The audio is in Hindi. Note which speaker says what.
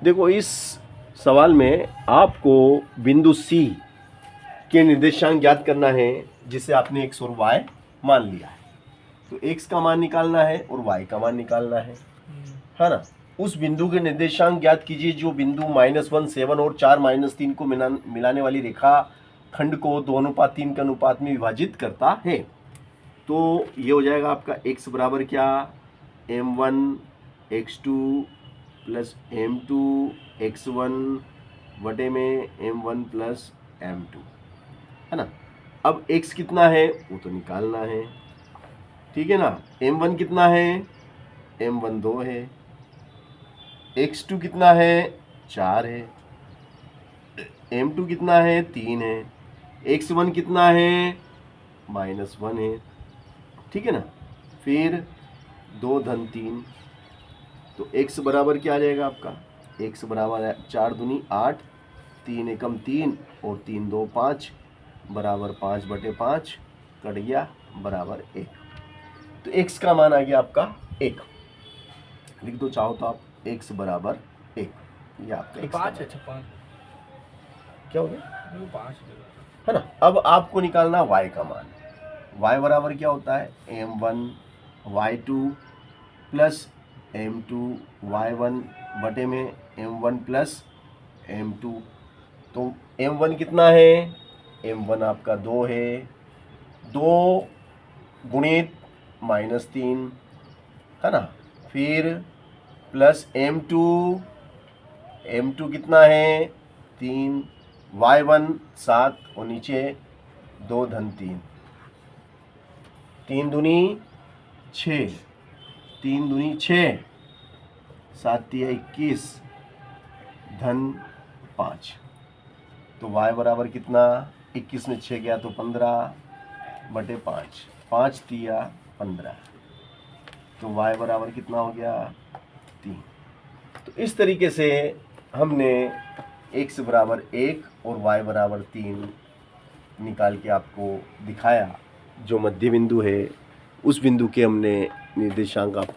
Speaker 1: देखो इस सवाल में आपको बिंदु सी के निर्देशांक ज्ञात करना है जिसे आपने x और y मान लिया है। तो x का मान निकालना है और y का मान निकालना है ना। उस बिंदु के निर्देशांक ज्ञात कीजिए जो बिंदु -1 7 और 4 -3 को मिलाने वाली रेखा खंड को 2:3 के अनुपात में विभाजित करता है। तो ये हो जाएगा आपका x बराबर क्या, m1 x2 plus m2 x1 बटे में m1 प्लस m2, है ना। अब x कितना है वो तो निकालना है, ठीक है ना। m1 कितना है, m1 2 है, x2 कितना है 4 है, m2 कितना है 3 है, x1 कितना है -1 है, ठीक है ना। फिर 2 धन 3, तो x बराबर क्या आ जाएगा आपका, x बराबर 4 दूनी 8, 3 एकम 3 और 3 2 5 बराबर 5 बटे 5 कट गया बराबर 1। तो x का मान आ गया आपका 1। लिख दो चाहो तो आप x बराबर 1, ये आपका x
Speaker 2: 5 है। 5
Speaker 1: क्या हो गया
Speaker 2: 5
Speaker 1: है ना। अब आपको निकालना y का मान। y बराबर क्या होता है, m1 y2 plus m2 y1 बटे में m1 प्लस m2। तो m1 कितना है, m1 आपका 2 है, 2 गुणित -3, है ना। फिर प्लस m2, m2 कितना है 3, y1 7 और नीचे 2 धन 3, 3 दूनी 6, 3 दूनी 6, 7 तिया 21 धन 5। तो y बराबर कितना, 21 में 6 गया तो 15 बटे 5, 5 तिया 15, तो y बराबर कितना हो गया 3। तो इस तरीके से हमने x बराबर 1 और y बराबर 3 निकाल के आपको दिखाया। जो मध्य बिंदु है उस बिंदु के हमने निर्देशांक आपको